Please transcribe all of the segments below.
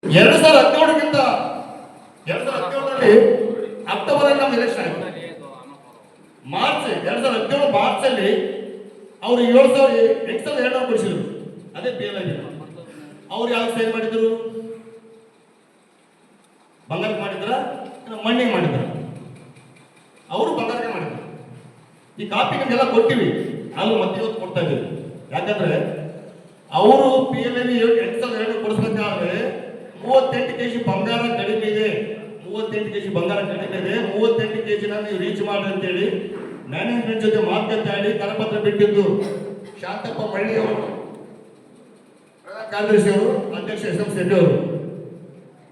2017 2017ರಲ್ಲಿ October ನಮ್ಮ election ಆಯಿತು. March 2017 ಮಾರ್ಚಲ್ಲಿ ಅವರು 8,200 ಕೊಡಿಸಿದ್ರು. ಅದೇ ಬೇಲ್ ಆಗಿದೆ. ಅವ್ರು ಯಾವ ಸೇಲ್ ಮಾಡಿದ್ರು? ಬಂಗಾರಕ್ಕೆ ಮಾಡಿದ್ರ, ಮಣ್ಣಿಗೆ ಮಾಡಿದ್ರ? ಅವರು ಬಂಗಾರಕ್ಕೆ ಮಾಡಿದ್ರು. ಈ ಕಾಪಿ ನಮಗೆಲ್ಲ ಕೊಟ್ಟಿವಿ, ಅದು ಮತ್ತೆ ಇವತ್ತು ಕೊಡ್ತಾ ಇದ್ದೀವಿ. ಯಾಕಂದ್ರೆ ಅವರು PLI 8,200 ಕೊಡಿಸ್ಬೇಕಾದ್ರೆ 38 kg ಬಂಗಾರ ಕಡಿಮೆ ಇದೆ. 38 kg ಬಂಗಾರ ಕಡಿಮೆ ಇದೆ. 38 kg ನೀವು ರೀಚ್ ಮಾಡಿ ಅಂತೇಳಿ ಮ್ಯಾನೇಜ್ಮೆಂಟ್ ಜೊತೆ ಮಾತುಕತೆ ಆಡಿ ಕರಪತ್ರ ಬಿಟ್ಟಿದ್ದು ಶಾಂತಪ್ಪ ಮಳ್ಳಿ ಅವರು, ಪ್ರಧಾನ ಕಾರ್ಯದರ್ಶಿ ಅವರು, ಅಧ್ಯಕ್ಷ SM ಶೆಟ್ಟಿ ಅವರು.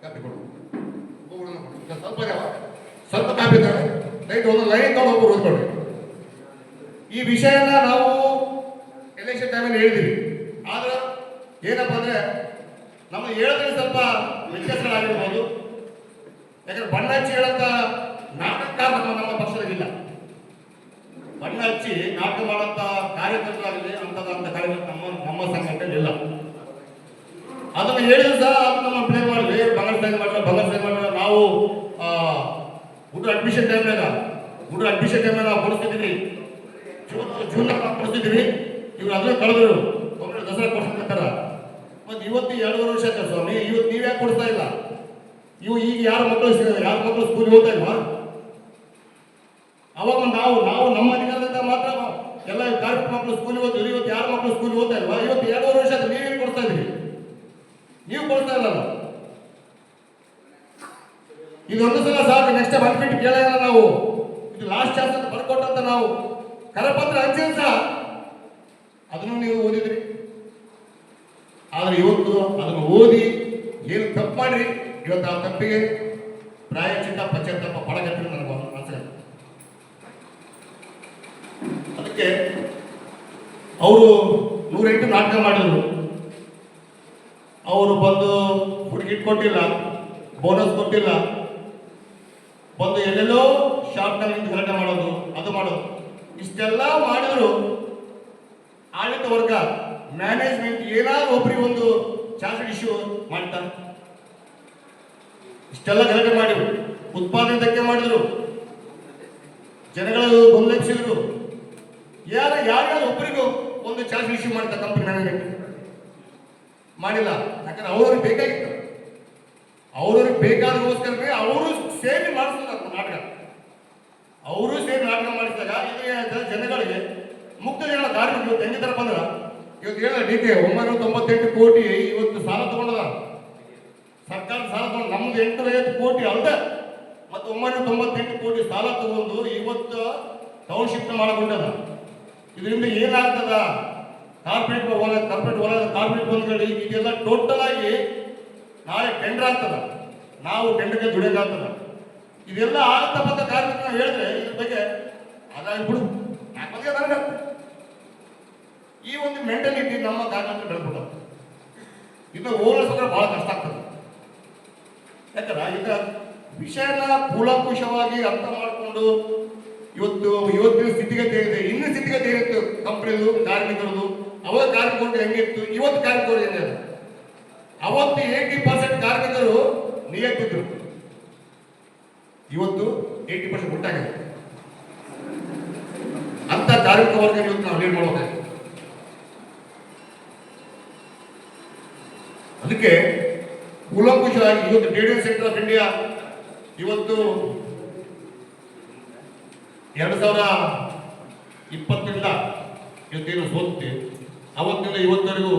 ಕಾಪಿ ಕೊಡು, ಸ್ವಲ್ಪ ಕಾಪಿ ಇದ್ದಾರೆ. ರೈಟ್, ಒಂದು ಲೈನ್ ತಗೊಂಡು ಒಬ್ಬರು ಓದ್ಕೊಡ್ರಿ. ಈ ವಿಷಯನ ನಾವು ಎಲೆಕ್ಷನ್ ಟೈಮಲ್ಲಿ ಹೇಳಿದಿವಿ. ಆದ್ರೆ ಏನಪ್ಪ ಅಂದ್ರೆ ನಮ್ಮ ಹೇಳಿದ್ರೆ ಸ್ವಲ್ಪ ವ್ಯತ್ಯಾಸಗಳಾಗಿರ್ಬೋದು. ಯಾಕಂದ್ರೆ ಬಣ್ಣ ಹಚ್ಚಿ ಹೇಳಂತ ನಾಟಕ ನಮ್ಮ ಪಕ್ಷದಾಗಿಲ್ಲ. ಬಣ್ಣ ಹಚ್ಚಿ ನಾಟಕ ಮಾಡಂತ ಕಾರ್ಯಕರ್ತರಾಗಲಿ ಅಂತ ಕಾರ್ಯಕರ್ತ ನಮ್ಮ ಸಂಘಟನೆ ಇಲ್ಲ. ಅದನ್ನು ಹೇಳಿದ್ರು ಸಹ ಅದು ನಮ್ಮ ಪ್ಲೇ ಮಾಡಲಿ, ಬಂಗಾರ ಸೈನ್ ಮಾಡಿದ್ರೆ ನಾವು ಹುಡುಗರ ಅಡ್ಮಿಷನ್ ಟೈಮ್ನಾಗ ನಾವು ಕೊಡಿಸ್ತಿದ್ದೀವಿ. ಜೂನ್ ನಾವು ಕೊಡಿಸ್ತಿದ್ದೀವಿ. ಇವ್ರು ಅದನ್ನ ಕಳೆದ್ರು ಒಮ್ಮೆ ದಸರಾ ಕೊಡ್ಸ್ಕೊಂತಾರ. ಮತ್ತೆ ಇವತ್ತು 2.5 ವರ್ಷ ಆಯ್ತು ಸ್ವಾಮಿ, ಇವತ್ತು ನೀವ್ ಯಾಕೆ ಕೊಡಿಸ್ತಾ ಇಲ್ಲ? ಈಗ ಯಾರ ಮಕ್ಕಳು ಸ್ಕೂಲ್ಗೆ ಹೋಗ್ತಾ ಇಲ್ವಾ? ಅವಾಗ ನಾವು ನಮ್ಮ ಅಧಿಕಾರದಿಂದ ಮಾತ್ರ ಎಲ್ಲ ಕಾರ್ಮಿಕ ಮಕ್ಕಳು ಸ್ಕೂಲಿಗೆ ಹೋಗ್ತೀವಿ. ಇವತ್ತು ಯಾರ ಮಕ್ಕಳು ಸ್ಕೂಲ್ಗೆ ಹೋಗ್ತಾ ಇಲ್ವಾ? ಇವತ್ತು 2.5 ವರ್ಷ ಆಯ್ತು, ನೀವೇನು ಕೊಡ್ತಾ ಇದ್ರಿ? ನೀವು ಕೊಡ್ತಾ ಇಲ್ಲಲ್ಲ. ಇದೊಂದು ಸಲ ಸಾಕು, ನೆಕ್ಸ್ಟ್ ಬಂದ್ಬಿಟ್ಟು ಕೇಳಲ್ಲ ನಾವು. ಇದು ಲಾಸ್ಟ್ ಚಾನ್ಸ್ ಅಂತ ಬರ್ಕೊಟ್ಟಂತ ನಾವು ಕರಪತ್ರ ಹಂಚಿನ ಸಹ ಅದನ್ನು ನೀವು ಓದಿದ್ರಿ. ಆದ್ರೆ ಇವತ್ತು ಅದನ್ನು ಓದಿ ಏನು ತಪ್ಪು ಮಾಡ್ರಿ, ಇವತ್ತು ಆ ತಪ್ಪಿಗೆ ಪ್ರಾಯಶ್ಚಿತ್ತ ಪಶ್ಚಾತ್ತಾಪ ಪಡಗಟ್ಟರೆ ನನಗೆ ಅನ್ಸುತ್ತೆ. ಅದಕ್ಕೆ ಅವರು 108 ನಾಟಕ ಮಾಡಿದ್ರು. ಅವರು ಬಂದು ಹುಡುಗಿ ಕೊಟ್ಟಿಲ್ಲ, ಬೋನಸ್ ಕೊಟ್ಟಿಲ್ಲ, ಬಂದು ಎಲ್ಲೆಲ್ಲೋ ಶಾರ್ಟ್ನಲ್ಲಿ ನಿಂತು ಗಲಾಟೆ ಮಾಡೋದು, ಅದು ಮಾಡೋದು, ಇಷ್ಟೆಲ್ಲ ಮಾಡಿದ್ರು ಆಡಳಿತ ವರ್ಗ ಮ್ಯಾನೇಜ್ಮೆಂಟ್ ಏನಾದ್ರು ಒಬ್ಬರಿಗೆ ಒಂದು ಚಾರ್ಜ್ ಇಶ್ಯೂ ಮಾಡ್ತಾರೆ. ಇಷ್ಟೆಲ್ಲ ಗಲಾಟೆ ಮಾಡಿದ್ರು, ಉತ್ಪಾದನೆ ಧಕ್ಕೆ ಮಾಡಿದ್ರು, ಜನಗಳು ಗೊಂದಲಿಸಿದ್ರು. ಯಾರ್ಯಾರು ಒಬ್ಬರಿಗೂ ಒಂದು ಚಾರ್ಜ್ ಇಶ್ಯೂ ಮಾಡ್ತಾರೆ ಕಂಪನಿ ಮ್ಯಾನೇಜ್ಮೆಂಟ್ ಮಾಡಿಲ್ಲ. ಯಾಕಂದ್ರೆ ಅವ್ರವ್ರಿಗೆ ಬೇಕಾಗಿತ್ತು, ಅವ್ರವ್ರಿಗೆ ಬೇಕಾದಗೋಸ್ಕರನೇ ಅವರು ಸೇರಿ ಮಾಡಿಸ್ತಾರೆ ನಾಟಕ. ಅವರು ಸೇರಿ ನಾಟಕ ಮಾಡಿಸಿದಾಗ ಇದು ಜನಗಳಿಗೆ ಮುಕ್ತ ಜನ ಕಾರ್ಮಿಕರು ಹೆಂಗೆ ತರ ಬಂದ್ರ ಇವತ್ತು ಹೇಳ DK 998 ಕೋಟಿ ಇವತ್ತು ಸಾಲ ತಗೊಂಡದ ಸರ್ಕಾರ. ಸಾಲ ತಗೊಂಡು ನಮ್ದು 850 ಕೋಟಿ ಅಲ್ಲದೆ ಮತ್ತು 998 ಕೋಟಿ ಸಾಲ ತಗೊಂಡು ಇವತ್ತು ಟೌನ್ಶಿಪ್ ಮಾಡಕೊಂಡದ. ಇದರಿಂದ ಏನಾಗ್ತದ? ಕಾರ್ಪೊರೇಟ್ ಬಂದ್ಗಳು ಇದೆಲ್ಲ ಟೋಟಲ್ ಆಗಿ ನಾಳೆ ಟೆಂಡರ್ ಆಗ್ತದ, ನಾವು ಟೆಂಡರ್ಗೆ ದುಡಿಯೋದಾಗ್ತದ. ಇದೆಲ್ಲ ಆಗತ್ತಪ್ಪಂತ ಕಾರ್ಮಿಕರು ಹೇಳಿದ್ರೆ ಇದ್ರ ಬಗ್ಗೆ ಅದಾಗ್ಬಿಡು ಈ ಒಂದು ಮೆಂಟಾಲಿಟಿ ನಮ್ಮ ಕಾರ್ಮಿಕರು ಬೆಳೆದ್ಬಿಟ್ಟು ಇದನ್ನ ಹೋಲಿಸಿದ್ರೆ ಬಹಳ ಕಷ್ಟ ಆಗ್ತದೆ. ಯಾಕಂದ್ರೆ ಈಗ ವಿಷಯನ ಕೂಲಂಕುಷವಾಗಿ ಅರ್ಥ ಮಾಡಿಕೊಂಡು ಇವತ್ತಿನ ಸ್ಥಿತಿಗತಿ ಏನಿದೆ, ಇನ್ನು ಸ್ಥಿತಿಗತಿ ಏನಿತ್ತು ಕಂಪ್ನಿದು ಕಾರ್ಮಿಕರದು, ಅವಾಗ ಕಾರ್ಮಿಕರು ಹೆಂಗಿತ್ತು, ಇವತ್ತು ಕಾರ್ಮಿಕರು ಹೆಂಗಿದೆ? ಅವತ್ತು 80% ಕಾರ್ಮಿಕರು ನಿಯತ್ತಿದ್ರು, ಇವತ್ತು 80% ಉಂಟಾಗಿದೆ. ಅಂತ ಕಾರ್ಮಿಕ ವರ್ಗ ಇವತ್ತು ನಾವು ಲೀಡ್ ಮಾಡಬೇಕಾಗಿದೆ. ಅದಕ್ಕೆ ಕೂಲಂಕುಷವಾಗಿ ಇವತ್ತು ಟ್ರೇಡಿಂಗ್ ಸೆಕ್ಟರ್ ಆಫ್ ಇಂಡಿಯಾ ಇವತ್ತು 2020ರಿಂದ ಇವತ್ತೇನು ಸೋತಿದೆ, ಅವತ್ತಿಂದ ಇವತ್ತವರೆಗೂ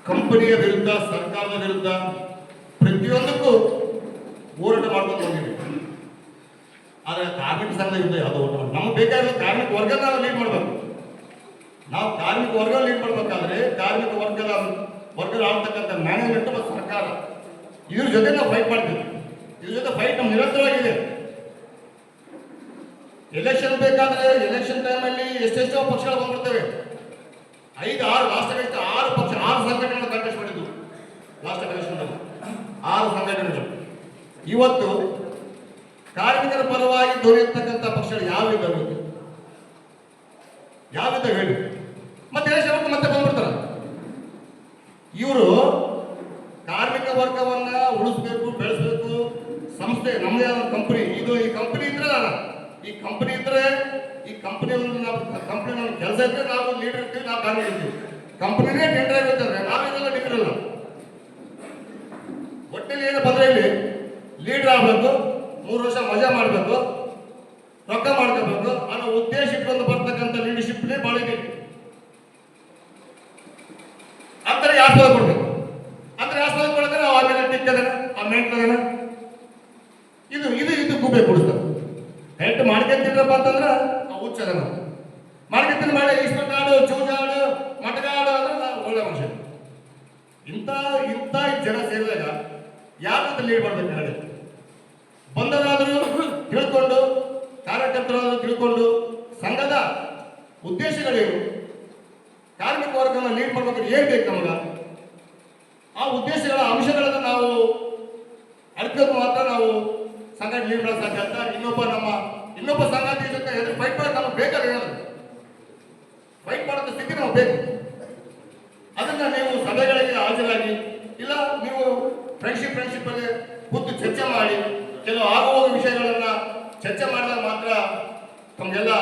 ಕಂಪನಿಯ ವಿರುದ್ಧ, ಸರ್ಕಾರದ ವಿರುದ್ಧ ಪ್ರತಿಯೊಂದಕ್ಕೂ ಹೋರಾಟ ಮಾಡ್ಕೊಂಡು ಬಂದಿದೆ. ಆದರೆ ಕಾರ್ಮಿಕ ಸಂಘದ ವಿರುದ್ಧ ಯಾವುದೋ ಹೋರಾಟ ಮಾಡಿ ನಮ್ಗೆ ಬೇಕಾದ ಕಾರ್ಮಿಕ ವರ್ಗ ನಾವು ಲೀಡ್ ಮಾಡಬೇಕು. ನಾವು ಕಾರ್ಮಿಕ ವರ್ಗ ಲೀಡ್ ಮಾಡಬೇಕಾದ್ರೆ ಕಾರ್ಮಿಕ ವರ್ಗದ ಆಡ್ತಕ್ಕಂಥ ಮ್ಯಾನೇಜ್ಮೆಂಟ್ ಮತ್ತು ಸರ್ಕಾರ ಇದ್ರ ಜೊತೆ ನಾವು ಫೈಟ್ ಮಾಡ್ತೀವಿ. ಇದ್ರ ಜೊತೆ ಫೈಟ್ ನಮ್ಗೆ ನಿರಂತರವಾಗಿದೆ. ಎಲೆಕ್ಷನ್ ಬೇಕಾದ್ರೆ ಎಲೆಕ್ಷನ್ ಟೈಮಲ್ಲಿ ಎಷ್ಟೆಷ್ಟೋ ಪಕ್ಷಗಳು ಬಂದ್ಬಿಡ್ತೇವೆ. 5-6 ಲಾಸ್ಟ್ ಆಗೈತೆ 6 ಪಕ್ಷ 6 ಸಂಘಟನೆಗಳು ಕಾಂಟೆಸ್ಟ್ ಮಾಡಿದ್ವು. ಲಾಸ್ಟ್ ಎಲೆಕ್ಷನ್ 6 ಸಂಘಟನೆಗಳು. ಇವತ್ತು ಕಾರ್ಮಿಕರ ಪರವಾಗಿ ದೊರೆಯತಕ್ಕಂಥ ಪಕ್ಷಗಳು ಯಾವಿದ್ದಾವೆ ಹೇಳಿ? ಮತ್ತೆ ಎಲೆಕ್ಷನ್ ಮತ್ತೆ ಬಂದ್ಬಿಡ್ತಾರೆ. ಇವರು ಕಾರ್ಮಿಕ ವರ್ಗವನ್ನ ಉಳಿಸ್ಬೇಕು, ಬೆಳೆಸಬೇಕು. ಸಂಸ್ಥೆ ನಮ್ಮದೇ ಆದ ಕಂಪನಿ ಇದು. ಈ ಕಂಪನಿ ಇದ್ರೆ ಈ ಕಂಪನಿ ಇದ್ರೆ ಈ ಕಂಪನಿ ಕಂಪನಿ ನಮ್ಮ ಕೆಲಸ ಇದ್ರೆ ನಾವು ಲೀಡರ್ ಇರ್ತೀವಿ, ನಾವು ಕಾರ್ಮಿಕ ಇರ್ತೀವಿ. ಕಂಪನಿನೇ ಟೆಂಡರ್ ಆಗಿರ್ತದೆ, ನಾವೇನೆಲ್ಲ ಲೀಡರ್ ಇಲ್ಲ. ಒಟ್ಟಿನಲ್ಲಿ ಏನು ಬಂದ್ರೆ ಇಲ್ಲಿ ಲೀಡರ್ ಆಗ್ಬೇಕು, 3 ವರ್ಷ ಮಜಾ ಮಾಡಬೇಕು, ರೊಕ್ಕ ಮಾಡ್ಕೋಬೇಕು ಅನ್ನೋ ಉದ್ದೇಶ ಇಟ್ಕೊಂಡು ಬರ್ತಕ್ಕಂಥ ಲೀಡರ್ಶಿಪ್ನೇ ಭಾಳ ಇದೆ. ಆ ಥರ ಆಸ್ಪದ ಕೊಡ್ಬೇಕು. ಆ ಥರ ಆಸ್ಪದ ಕೊಡಿದ್ರೆ ನಾವು ಆಮೇಲೆ ಟಿಕ್ಕದ ಆ ಮೆಂಟ್ಲದನ ಇದು ಇದು ಇದು ಗುಬ್ಬೆ ಕೊಡಿಸ್ತಾರೆ. ಹೆಲ್ಟ್ ಮಾಡ್ಕೊಂತಿದ್ರಪ್ಪ ಅಂತಂದ್ರೆ ನಾವು ಹುಚ್ಚದನ ಮಾಡ್ಕೊಂತೀನಿ ಮಾಡಿ ಈಸ್ಪಟ್ ಆಡು, ಚೂಜಾಡು, ಮಟಗಾಡು ಅಂದ್ರೆ ನಾವು ಒಳ್ಳೆ ಮನುಷ್ಯ. ಇಂಥ ಜನ ಸೇರಿದಾಗ ಯಾರಂತ ಲೀಡ್ ಮಾಡ್ಬೇಕು ಹೇಳಿ. ಬಂದವರಾದರೂ ತಿಳ್ಕೊಂಡು, ಕಾರ್ಯಕರ್ತರಾದರೂ ತಿಳ್ಕೊಂಡು, ಸಂಘದ ಉದ್ದೇಶಗಳೇನು, ಕಾರ್ಮಿಕ ವರ್ಗವನ್ನು ಲೀಡ್ ಮಾಡ್ಬೇಕಾದ್ರೆ ಏನ್ ಬೇಕು ನಮಗ, ಆ ಉದ್ದೇಶಗಳ ಅಂಶಗಳನ್ನು ನಾವು ಅಡ್ಕೋದು ಮಾತ್ರ ನಾವು ಸಂಘ ಲೀಡ್ ಮಾಡೋ ಸಾಧ್ಯ ಅಂತ. ಇನ್ನೊಬ್ಬ ಸಂಘಾತಿ ಜೊತೆ ಎದುರು ಫೈಟ್ ಮಾಡೋಕೆ ನಮಗೆ ಬೇಕಾದ್ರೆ ಏನಾದ್ರು ಫೈಟ್ ಮಾಡೋದು ಸ್ಥಿತಿ ನಾವು ಬೇಕು. ಅದನ್ನ ನೀವು ಸಭೆಗಳಿಗೆ ಹಾಜರಾಗಿ, ಇಲ್ಲ ನೀವು ಫ್ರೆಂಡ್ಶಿಪ್ ಅಲ್ಲಿ ಕೂತು ಚರ್ಚೆ ಮಾಡಿ, ಕೆಲವು ಆಗುವ ವಿಷಯಗಳನ್ನ ಚರ್ಚೆ ಮಾಡಿದಾಗ ಮಾತ್ರ ತಮಗೆಲ್ಲ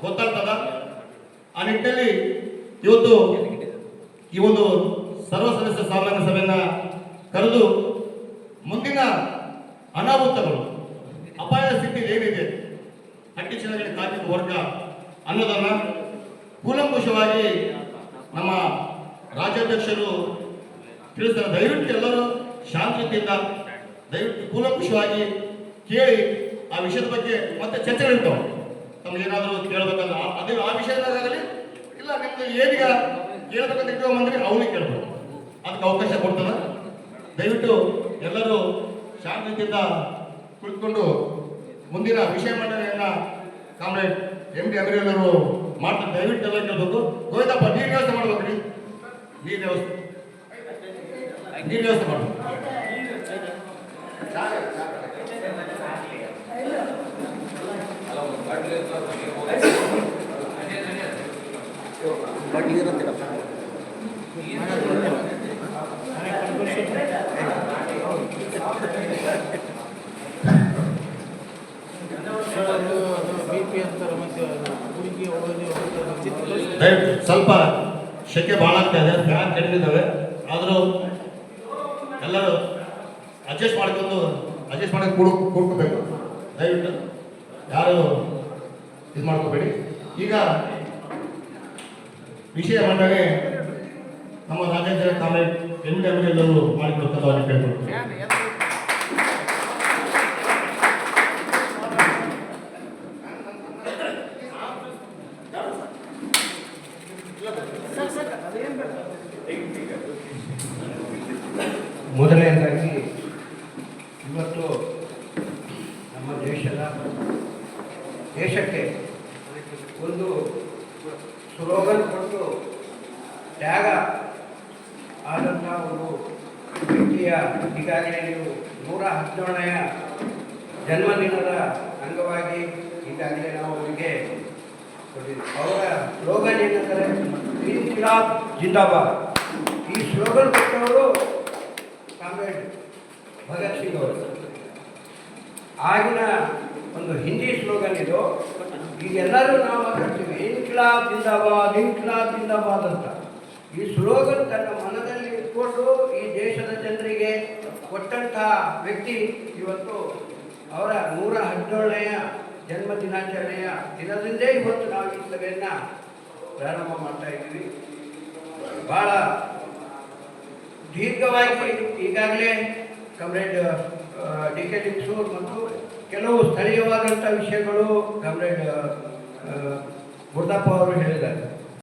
ಗೊತ್ತಾಗ್ತದ. ಆ ನಿಟ್ಟಿನಲ್ಲಿ ಇವತ್ತು ಈ ಒಂದು ಸರ್ವ ಸದಸ್ಯ ಸಾಮಾನ್ಯ ಸಭೆಯನ್ನ ಕರೆದು ಮುಂದಿನ ಅನಾಹುತಗಳು, ಅಪಾಯ ಸ್ಥಿತಿ ಏನಿದೆ ಹಟ್ಟಿ ಚಿನ್ನಗಡಿ ಕಾರ್ಮಿಕ ವರ್ಗ ಅನ್ನೋದನ್ನ ಕೂಲಂಕುಷವಾಗಿ ನಮ್ಮ ರಾಜ್ಯಾಧ್ಯಕ್ಷರು ತಿಳಿಸ್ತಾರೆ. ದಯವಿಟ್ಟು ಎಲ್ಲರೂ ಶಾಂತಿಯಿಂದ ದಯವಿಟ್ಟು ಕೂಲಂಕುಷವಾಗಿ ಕೇಳಿ ಆ ವಿಷಯದ ಬಗ್ಗೆ ಮತ್ತೆ ಚರ್ಚೆಗಳಿರ್ತಾವೆ. ತಮಗೇನಾದರೂ ಕೇಳಬೇಕಂದ್ರೆ ಅದೇ ಆ ವಿಷಯದಾಗಲಿ, ಇಲ್ಲ ನಿಮ್ದು ಏನೀಗ ಕೇಳಬೇಕಂತ ಇಟ್ಟು ಬಂದ್ರೆ ಅವನಿಗೆ ಕೇಳ್ಬೋದು, ಅದಕ್ಕೆ ಅವಕಾಶ ಕೊಡ್ತದ. ದಯವಿಟ್ಟು ಎಲ್ಲರೂ ಶಾಂತಿಯಿಂದ ಕುಳಿತುಕೊಂಡು ಮುಂದಿನ ವಿಷಯ ಮಂಡನೆಯನ್ನ ಕಾಮ್ರೇಡ್ MD ಅಮೀರಲ್ಲರು ಮಾಡ್ತಾರೆ. ದಯವಿಟ್ಟು ಎಲ್ಲ ಕೇಳಬೇಕು. ಗೋವಿಂದಪ್ಪ ನೀರು ವ್ಯವಸ್ಥೆ ಮಾಡ್ಬೇಕ್ರಿ, ನೀರು ವ್ಯವಸ್ಥೆ ಮಾಡ್ಬೇಕು. ಸ್ವಲ್ಪ ಶೆಕೆ ಭಾಳ ಆಗ್ತಾ ಇದೆ, ಫ್ಯಾನ್ ಕಡಿಮೆ ಆದರೂ ಎಲ್ಲರೂ ಅಡ್ಜಸ್ಟ್ ಮಾಡಿ ಕೂಡ್ಕೋಬೇಕು. ದಯವಿಟ್ಟು ಯಾರು ಇದು ಮಾಡ್ಕೋಬೇಡಿ. ಈಗ ವಿಷಯ ಮಂಡನೆ ನಮ್ಮ ರಾಜ್ಯಾಧ್ಯಕ್ಷ ಕಾಮ್ರೇಡ್ MD ಅಮೀರಲ್ಲರು ಮಾಡಿಕೊಡ್ತಾರೆ ಕೇಳ್ಕೊಳ್ತಾರೆ. ಮೊದಲನೇದಾಗಿ ಇವತ್ತು ನಮ್ಮ ದೇಶಕ್ಕೆ ಒಂದು ಸ್ಲೋಗನ್ ಕೊಟ್ಟು ತ್ಯಾಗ ಆದಂಥ ಒಂದು ವ್ಯಕ್ತಿಯ ಈಗಾಗಲೇ ನೀವು 117ನೇ ಜನ್ಮದಿನದ ಅಂಗವಾಗಿ ಈಗಾಗಲೇ ನಾವು ಅವರಿಗೆ ಅವರ ಸ್ಲೋಗನ್ ಏನಂದರೆ ಇನ್ಕಿಲಾಬ್ ಜಿಂದಾಬಾದ್. ಈ ಸ್ಲೋಗನ್ ಕೊಟ್ಟವರು ಕಾಮ್ರೇಡ್ ಭಗತ್ ಸಿಂಗ್ ಅವರು. ಆಗಿನ ಒಂದು ಹಿಂದಿ ಸ್ಲೋಗನ್ ಇದು. ಈಗೆಲ್ಲರೂ ನಾವು ಮಾತಾಡ್ತೀವಿ ಇನ್ಕಿಲಾಬ್ ಜಿಂದಾಬಾದ್, ಇನ್ಕಿಲಾಬ್ ಜಿಂದಾಬಾದ್ ಅಂತ. ಈ ಸ್ಲೋಗನ್ ತನ್ನ ಮನದಲ್ಲಿ ಇಟ್ಕೊಂಡು ಈ ದೇಶದ ಜನರಿಗೆ ಕೊಟ್ಟಂತಹ ವ್ಯಕ್ತಿ ಇವತ್ತು ಅವರ 117ನೇ ಜನ್ಮ ದಿನಾಚರಣೆಯ ದಿನದಿಂದೇ ಇವತ್ತು ನಾವು ಈ ಸಭೆಯನ್ನು ಪ್ರಾರಂಭ ಮಾಡ್ತಾ ಇದ್ದೀವಿ. ಭಾಳ ದೀರ್ಘವಾಗಿ ಈಗಾಗಲೇ ಕಾಮ್ರೇಡ್ DK ಲಿಂಗಸೂರ್ ಮತ್ತು ಕೆಲವು ಸ್ಥಳೀಯವಾದಂಥ ವಿಷಯಗಳು ಕಾಮ್ರೇಡ್ ಗುರ್ದಪ್ಪ ಅವರು ಹೇಳಿದ್ದಾರೆ.